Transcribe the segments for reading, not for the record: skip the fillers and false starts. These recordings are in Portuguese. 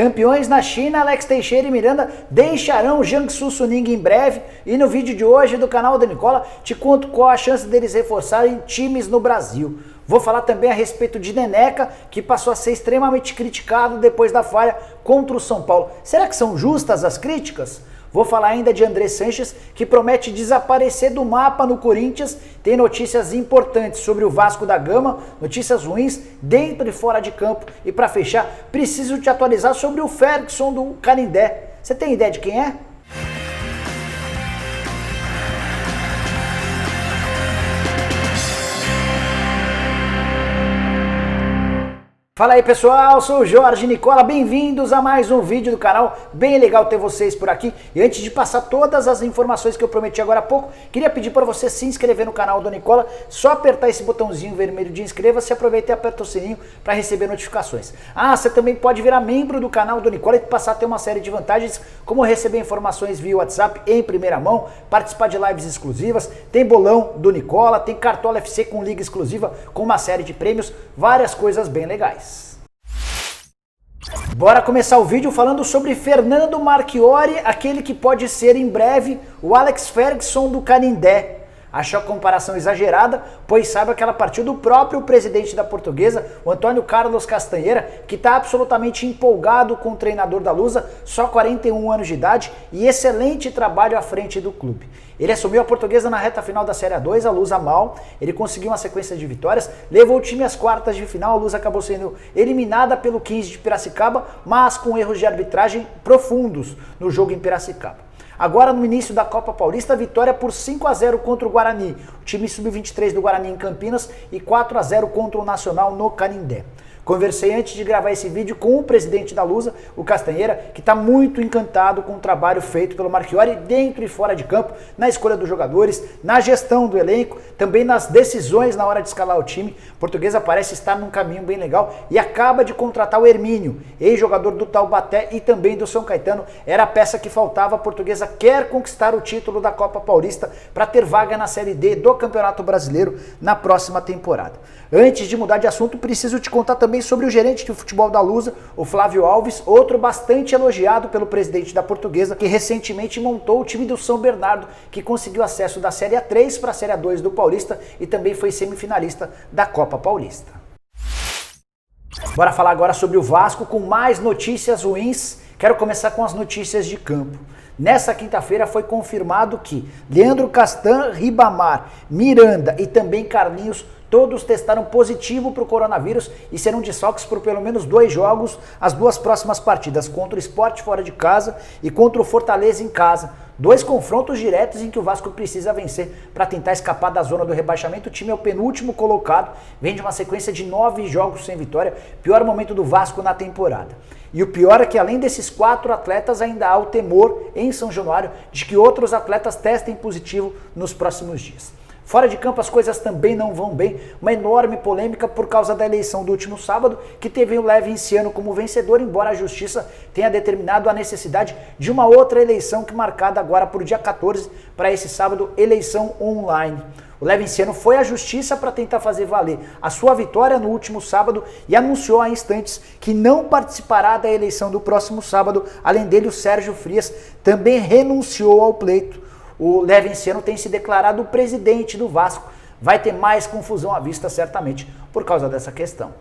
Campeões na China, Alex Teixeira e Miranda deixarão Jiangsu Suning em breve. E no vídeo de hoje do canal do Nicola, te conto qual a chance deles reforçarem times no Brasil. Vou falar também a respeito de Neneca, que passou a ser extremamente criticado depois da falha contra o São Paulo. Será que são justas as críticas? Vou falar ainda de André Sanches, que promete desaparecer do mapa no Corinthians. Tem notícias importantes sobre o Vasco da Gama, notícias ruins dentro e fora de campo. E para fechar, preciso te atualizar sobre o Ferguson do Canindé. Você tem ideia de quem é? Fala aí pessoal, sou o Jorge Nicola, bem-vindos a mais um vídeo do canal, bem legal ter vocês por aqui. E antes de passar todas as informações que eu prometi agora há pouco, queria pedir para você se inscrever no canal do Nicola, só apertar esse botãozinho vermelho de inscreva-se, aproveita e aperta o sininho para receber notificações. Ah, você também pode virar membro do canal do Nicola e passar a ter uma série de vantagens, como receber informações via WhatsApp em primeira mão, participar de lives exclusivas, tem bolão do Nicola, tem Cartola FC com liga exclusiva, com uma série de prêmios, várias coisas bem legais. Bora começar o vídeo falando sobre Fernando Marchiori, aquele que pode ser em breve o Alex Ferguson do Canindé. Achou a comparação exagerada, pois saiba que ela partiu do próprio presidente da Portuguesa, o Antônio Carlos Castanheira, que está absolutamente empolgado com o treinador da Lusa, só 41 anos de idade e excelente trabalho à frente do clube. Ele assumiu a Portuguesa na reta final da Série A2, a Lusa mal, ele conseguiu uma sequência de vitórias, levou o time às quartas de final, a Lusa acabou sendo eliminada pelo 15 de Piracicaba, mas com erros de arbitragem profundos no jogo em Piracicaba. Agora, no início da Copa Paulista, vitória por 5-0 contra o Guarani, o time sub-23 do Guarani em Campinas, e 4-0 contra o Nacional no Canindé. Conversei antes de gravar esse vídeo com o presidente da Lusa, o Castanheira, que está muito encantado com o trabalho feito pelo Marchiori dentro e fora de campo, na escolha dos jogadores, na gestão do elenco, também nas decisões na hora de escalar o time. A Portuguesa parece estar num caminho bem legal e acaba de contratar o Hermínio, ex-jogador do Taubaté e também do São Caetano. Era a peça que faltava. A Portuguesa quer conquistar o título da Copa Paulista para ter vaga na Série D do Campeonato Brasileiro na próxima temporada. Antes de mudar de assunto, preciso te contar também sobre o gerente de futebol da Lusa, o Flávio Alves, outro bastante elogiado pelo presidente da Portuguesa, que recentemente montou o time do São Bernardo, que conseguiu acesso da Série A3 para a Série A2 do Paulista e também foi semifinalista da Copa Paulista. Bora falar agora sobre o Vasco com mais notícias ruins. Quero começar com as notícias de campo. Nessa quinta-feira foi confirmado que Leandro Castan, Ribamar, Miranda e também Carlinhos todos testaram positivo para o coronavírus e serão desfalques por pelo menos 2 jogos, as 2 próximas partidas, contra o Sport fora de casa e contra o Fortaleza em casa. 2 confrontos diretos em que o Vasco precisa vencer para tentar escapar da zona do rebaixamento. O time é o penúltimo colocado, vem de uma sequência de 9 jogos sem vitória, pior momento do Vasco na temporada. E o pior é que além desses 4 atletas ainda há o temor em São Januário de que outros atletas testem positivo nos próximos dias. Fora de campo as coisas também não vão bem, uma enorme polêmica por causa da eleição do último sábado, que teve o Leve Enciano como vencedor, embora a justiça tenha determinado a necessidade de uma outra eleição que marcada agora para o dia 14, para esse sábado, eleição online. O Leve Enciano foi à justiça para tentar fazer valer a sua vitória no último sábado e anunciou há instantes que não participará da eleição do próximo sábado. Além dele, o Sérgio Frias também renunciou ao pleito. O Leve Enciano tem se declarado o presidente do Vasco. Vai ter mais confusão à vista, certamente, por causa dessa questão.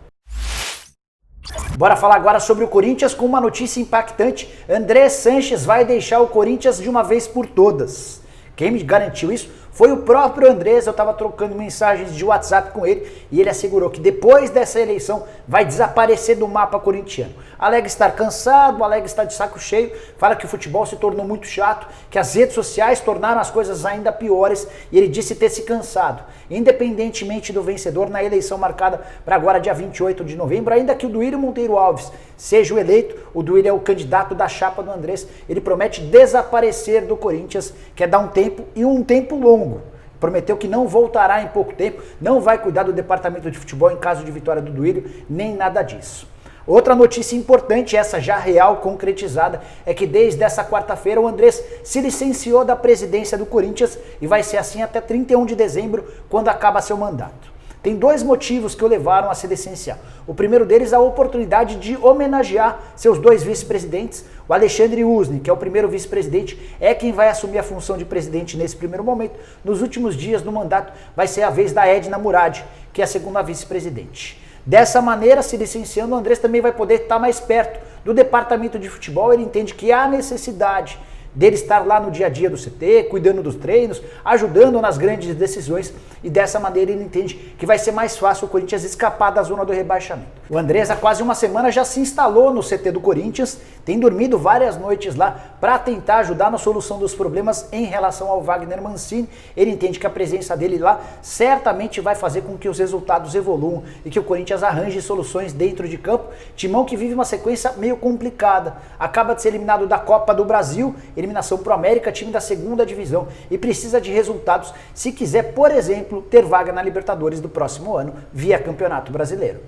Bora falar agora sobre o Corinthians com uma notícia impactante. André Sanches vai deixar o Corinthians de uma vez por todas. Quem me garantiu isso foi o próprio Andrés. Eu estava trocando mensagens de WhatsApp com ele e ele assegurou que depois dessa eleição vai desaparecer do mapa corintiano. Alega estar cansado, alega estar de saco cheio, fala que o futebol se tornou muito chato, que as redes sociais tornaram as coisas ainda piores e ele disse ter se cansado. Independentemente do vencedor na eleição marcada para agora dia 28 de novembro, ainda que o Duílio Monteiro Alves seja o eleito, o Duílio é o candidato da chapa do Andrés, ele promete desaparecer do Corinthians, quer dar um tempo e um tempo longo. Prometeu que não voltará em pouco tempo, não vai cuidar do departamento de futebol em caso de vitória do Duílio, nem nada disso. Outra notícia importante, essa já real, concretizada, é que desde essa quarta-feira o Andrés se licenciou da presidência do Corinthians e vai ser assim até 31 de dezembro, quando acaba seu mandato. Tem dois motivos que o levaram a ser essencial. O primeiro deles é a oportunidade de homenagear seus dois vice-presidentes. O Alexandre Usni, que é o primeiro vice-presidente, é quem vai assumir a função de presidente nesse primeiro momento. Nos últimos dias do mandato vai ser a vez da Edna Murad, que é a segunda vice-presidente. Dessa maneira, se licenciando, o Andrés também vai poder estar mais perto do departamento de futebol. Ele entende que há necessidade dele estar lá no dia a dia do CT, cuidando dos treinos, ajudando nas grandes decisões, e dessa maneira ele entende que vai ser mais fácil o Corinthians escapar da zona do rebaixamento. O Andrés há quase uma semana já se instalou no CT do Corinthians, tem dormido várias noites lá para tentar ajudar na solução dos problemas em relação ao Wagner Mancini. Ele entende que a presença dele lá certamente vai fazer com que os resultados evoluam e que o Corinthians arranje soluções dentro de campo. Timão que vive uma sequência meio complicada, acaba de ser eliminado da Copa do Brasil, eliminação pro América, time da segunda divisão, e precisa de resultados se quiser, por exemplo, ter vaga na Libertadores do próximo ano via Campeonato Brasileiro.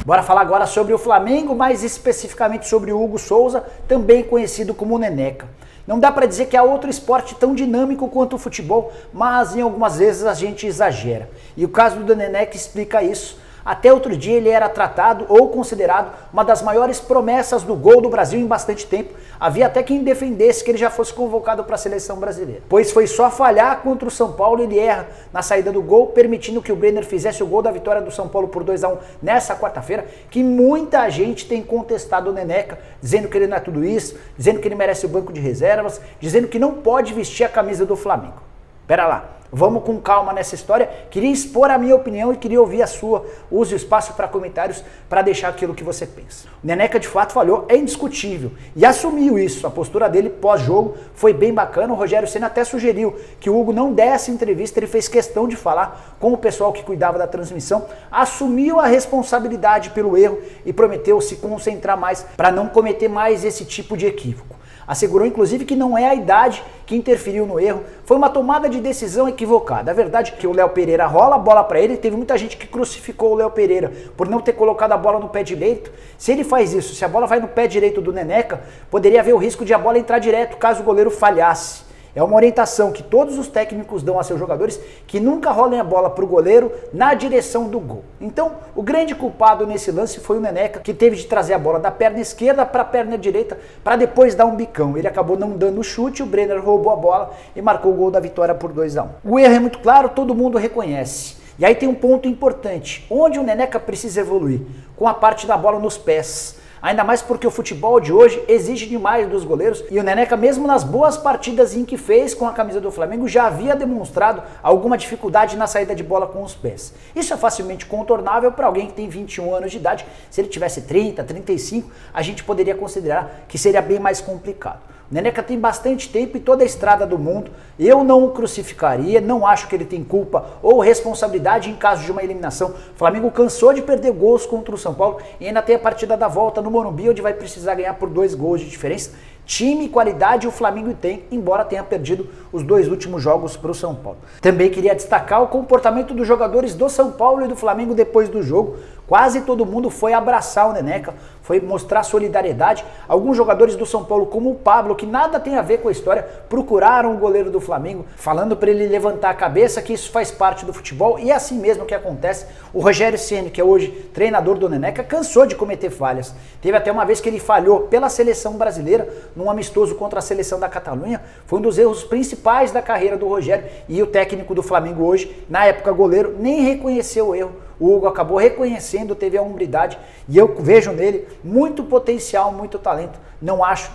Bora falar agora sobre o Flamengo, mais especificamente sobre o Hugo Souza, também conhecido como Neneca. Não dá para dizer que há outro esporte tão dinâmico quanto o futebol, mas em algumas vezes a gente exagera. E o caso do Neneca explica isso. Até outro dia ele era tratado ou considerado uma das maiores promessas do gol do Brasil em bastante tempo. Havia até quem defendesse que ele já fosse convocado para a seleção brasileira. Pois foi só falhar contra o São Paulo, ele erra na saída do gol, permitindo que o Brenner fizesse o gol da vitória do São Paulo por 2-1 nessa quarta-feira, que muita gente tem contestado o Neneca, dizendo que ele não é tudo isso, dizendo que ele merece o banco de reservas, dizendo que não pode vestir a camisa do Flamengo. Pera lá. Vamos com calma nessa história. Queria expor a minha opinião e queria ouvir a sua. Use o espaço para comentários para deixar aquilo que você pensa. O Neneca de fato falhou, é indiscutível. E assumiu isso. A postura dele pós-jogo foi bem bacana. O Rogério Ceni até sugeriu que o Hugo não desse entrevista. Ele fez questão de falar com o pessoal que cuidava da transmissão. Assumiu a responsabilidade pelo erro e prometeu se concentrar mais para não cometer mais esse tipo de equívoco. Assegurou, inclusive, que não é a idade que interferiu no erro, foi uma tomada de decisão equivocada. A verdade é que o Léo Pereira rola a bola para ele, e teve muita gente que crucificou o Léo Pereira por não ter colocado a bola no pé direito. Se ele faz isso, se a bola vai no pé direito do Neneca, poderia haver o risco de a bola entrar direto caso o goleiro falhasse. É uma orientação que todos os técnicos dão a seus jogadores, que nunca rolem a bola para o goleiro na direção do gol. Então, o grande culpado nesse lance foi o Neneca, que teve de trazer a bola da perna esquerda para a perna direita, para depois dar um bicão. Ele acabou não dando o chute, o Brenner roubou a bola e marcou o gol da vitória por 2-1. O erro é muito claro, todo mundo reconhece. E aí tem um ponto importante, onde o Neneca precisa evoluir, com a parte da bola nos pés. Ainda mais porque o futebol de hoje exige demais dos goleiros, e o Neneca, mesmo nas boas partidas em que fez com a camisa do Flamengo, já havia demonstrado alguma dificuldade na saída de bola com os pés. Isso é facilmente contornável para alguém que tem 21 anos de idade. Se ele tivesse 30, 35, a gente poderia considerar que seria bem mais complicado. O Neneca tem bastante tempo e toda a estrada do mundo. Eu não o crucificaria, não acho que ele tem culpa ou responsabilidade em caso de uma eliminação. O Flamengo cansou de perder gols contra o São Paulo e ainda tem a partida da volta no Morumbi, onde vai precisar ganhar por 2 gols de diferença. Time e qualidade o Flamengo tem, embora tenha perdido os 2 últimos jogos para o São Paulo. Também queria destacar o comportamento dos jogadores do São Paulo e do Flamengo depois do jogo. Quase todo mundo foi abraçar o Neneca, foi mostrar solidariedade. Alguns jogadores do São Paulo, como o Pablo, que nada tem a ver com a história, procuraram o goleiro do Flamengo, falando para ele levantar a cabeça, que isso faz parte do futebol, e é assim mesmo que acontece. O Rogério Ceni, que é hoje treinador do Neneca, cansou de cometer falhas. Teve até uma vez que ele falhou pela seleção brasileira, num amistoso contra a seleção da Catalunha. Foi um dos erros principais da carreira do Rogério, e o técnico do Flamengo hoje, na época goleiro, nem reconheceu o erro. O Hugo acabou reconhecendo, teve a hombridade, e eu vejo nele muito potencial, muito talento.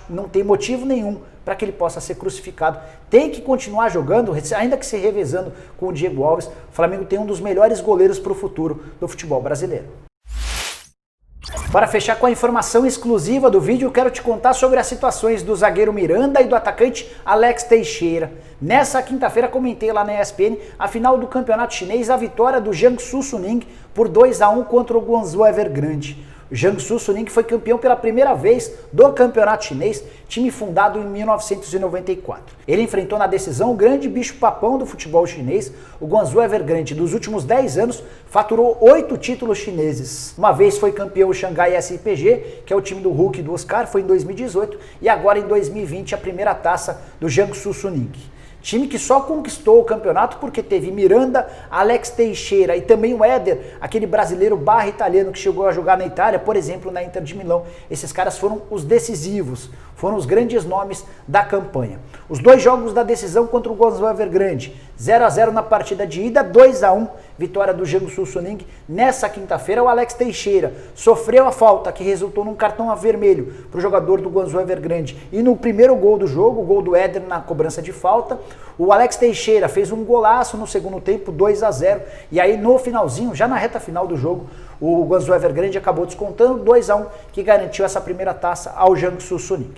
Não tem motivo nenhum para que ele possa ser crucificado. Tem que continuar jogando, ainda que se revezando com o Diego Alves. O Flamengo tem um dos melhores goleiros para o futuro do futebol brasileiro. Para fechar com a informação exclusiva do vídeo, eu quero te contar sobre as situações do zagueiro Miranda e do atacante Alex Teixeira. Nessa quinta-feira comentei lá na ESPN a final do campeonato chinês, a vitória do Jiangsu Suning por 2-1 contra o Guangzhou Evergrande. O Jiangsu Suning foi campeão pela primeira vez do campeonato chinês, time fundado em 1994. Ele enfrentou na decisão o grande bicho-papão do futebol chinês, o Guangzhou Evergrande. Dos últimos 10 anos, faturou 8 títulos chineses. Uma vez foi campeão o Xangai SPG, que é o time do Hulk e do Oscar, foi em 2018, e agora em 2020 a primeira taça do Jiangsu Suning. Time que só conquistou o campeonato porque teve Miranda, Alex Teixeira e também o Éder, aquele brasileiro barra italiano que chegou a jogar na Itália, por exemplo, na Inter de Milão. Esses caras foram os decisivos, foram os grandes nomes da campanha. Os 2 jogos da decisão contra o Guangzhou Evergrande, 0-0 na partida de ida, 2-1, vitória do Jiangsu Suning. Nessa quinta-feira, o Alex Teixeira sofreu a falta que resultou num cartão vermelho para o jogador do Guangzhou Evergrande. E no primeiro gol do jogo, o gol do Éder na cobrança de falta, o Alex Teixeira fez um golaço no segundo tempo, 2-0. E aí no finalzinho, já na reta final do jogo, o Guangzhou Evergrande acabou descontando 2-1, que garantiu essa primeira taça ao Jiangsu Suning.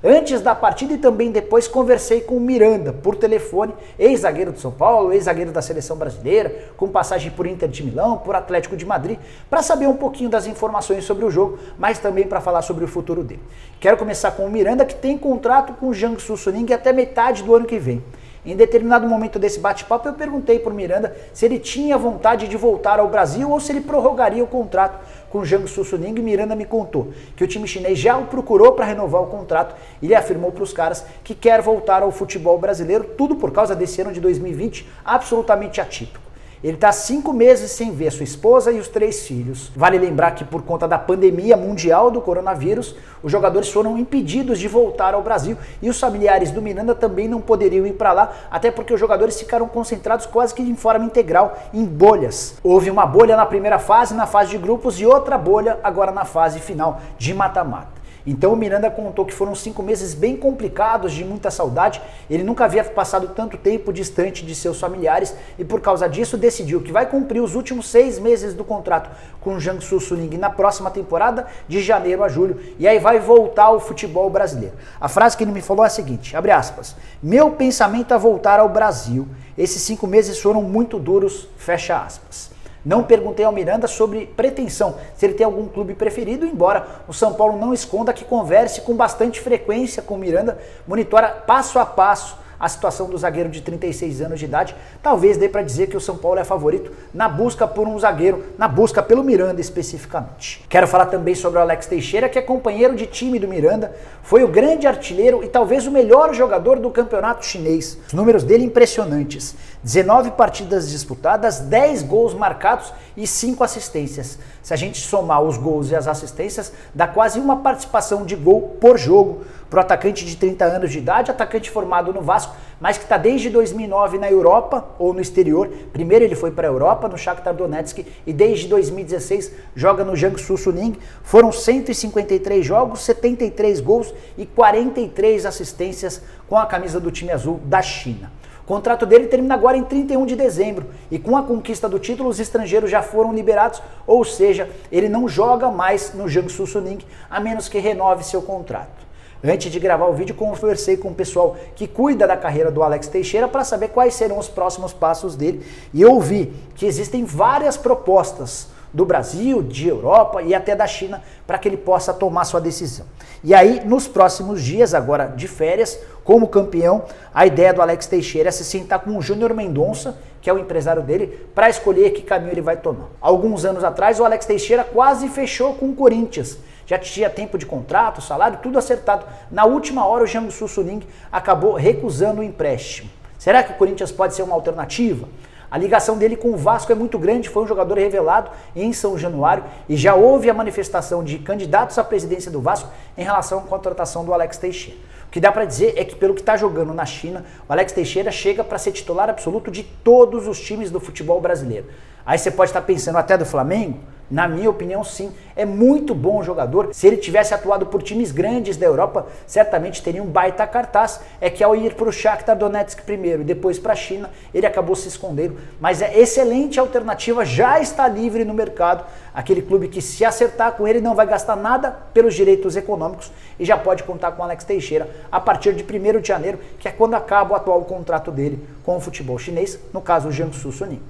Antes da partida e também depois conversei com o Miranda por telefone, ex-zagueiro do São Paulo, ex-zagueiro da seleção brasileira, com passagem por Inter de Milão, por Atlético de Madrid, para saber um pouquinho das informações sobre o jogo, mas também para falar sobre o futuro dele. Quero começar com o Miranda, que tem contrato com o Jiangsu Suning até metade do ano que vem. Em determinado momento desse bate-papo, eu perguntei para o Miranda se ele tinha vontade de voltar ao Brasil ou se ele prorrogaria o contrato com o Jiangsu Suning. E Miranda me contou que o time chinês já o procurou para renovar o contrato e ele afirmou para os caras que quer voltar ao futebol brasileiro, tudo por causa desse ano de 2020 absolutamente atípico. Ele está 5 meses sem ver sua esposa e os 3 filhos. Vale lembrar que por conta da pandemia mundial do coronavírus, os jogadores foram impedidos de voltar ao Brasil e os familiares do Miranda também não poderiam ir para lá, até porque os jogadores ficaram concentrados quase que de forma integral em bolhas. Houve uma bolha na primeira fase, na fase de grupos, e outra bolha agora na fase final de mata-mata. Então o Miranda contou que foram 5 meses bem complicados, de muita saudade. Ele nunca havia passado tanto tempo distante de seus familiares e por causa disso decidiu que vai cumprir os últimos 6 meses do contrato com o Jiangsu Suning na próxima temporada, de janeiro a julho, e aí vai voltar ao futebol brasileiro. A frase que ele me falou é a seguinte, abre aspas, meu pensamento é voltar ao Brasil, esses 5 meses foram muito duros, fecha aspas. Não perguntei ao Miranda sobre pretensão, se ele tem algum clube preferido, embora o São Paulo não esconda que converse com bastante frequência com o Miranda, monitora passo a passo a situação do zagueiro de 36 anos de idade. Talvez dê para dizer que o São Paulo é favorito na busca por um zagueiro, na busca pelo Miranda especificamente. Quero falar também sobre o Alex Teixeira, que é companheiro de time do Miranda, foi o grande artilheiro e talvez o melhor jogador do campeonato chinês. Os números dele impressionantes, 19 partidas disputadas, 10 gols marcados e 5 assistências. Se a gente somar os gols e as assistências, dá quase uma participação de gol por jogo para o atacante de 30 anos de idade, atacante formado no Vasco, mas que está desde 2009 na Europa ou no exterior. Primeiro ele foi para a Europa, no Shakhtar Donetsk, e desde 2016 joga no Jiangsu Suning. Foram 153 jogos, 73 gols e 43 assistências com a camisa do time azul da China. O contrato dele termina agora em 31 de dezembro e com a conquista do título os estrangeiros já foram liberados, ou seja, ele não joga mais no Jiangsu Suning a menos que renove seu contrato. Antes de gravar o vídeo, conversei com o pessoal que cuida da carreira do Alex Teixeira para saber quais serão os próximos passos dele e eu vi que existem várias propostas do Brasil, de Europa e até da China para que ele possa tomar sua decisão. E aí, nos próximos dias, agora de férias, como campeão, a ideia do Alex Teixeira é se sentar com o Júnior Mendonça, que é o empresário dele, para escolher que caminho ele vai tomar. Alguns anos atrás, o Alex Teixeira quase fechou com o Corinthians. Já tinha tempo de contrato, salário, tudo acertado. Na última hora, o Jiangsu Suning acabou recusando o empréstimo. Será que o Corinthians pode ser uma alternativa? A ligação dele com o Vasco é muito grande, foi um jogador revelado em São Januário e já houve a manifestação de candidatos à presidência do Vasco em relação à contratação do Alex Teixeira. O que dá para dizer é que pelo que está jogando na China, o Alex Teixeira chega para ser titular absoluto de todos os times do futebol brasileiro. Aí você pode estar pensando até do Flamengo? Na minha opinião, sim, é muito bom jogador. Se ele tivesse atuado por times grandes da Europa, certamente teria um baita cartaz. É que ao ir para o Shakhtar Donetsk primeiro e depois para a China, ele acabou se escondendo. Mas é excelente alternativa, já está livre no mercado. Aquele clube que se acertar com ele não vai gastar nada pelos direitos econômicos e já pode contar com o Alex Teixeira a partir de 1º de janeiro, que é quando acaba o atual contrato dele com o futebol chinês, no caso o Jiangsu Suning.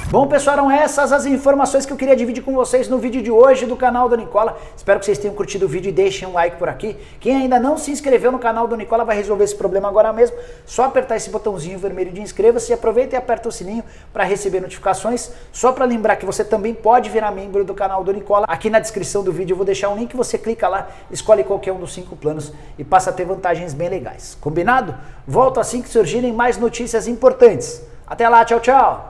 Bom, pessoal, eram essas as informações que eu queria dividir com vocês no vídeo de hoje do canal do Nicola. Espero que vocês tenham curtido o vídeo e deixem um like por aqui. Quem ainda não se inscreveu no canal do Nicola vai resolver esse problema agora mesmo. Só apertar esse botãozinho vermelho de inscreva-se e aproveita e aperta o sininho para receber notificações. Só para lembrar que você também pode virar membro do canal do Nicola. Aqui na descrição do vídeo eu vou deixar um link, você clica lá, escolhe qualquer um dos 5 planos e passa a ter vantagens bem legais. Combinado? Volto assim que surgirem mais notícias importantes. Até lá, tchau, tchau!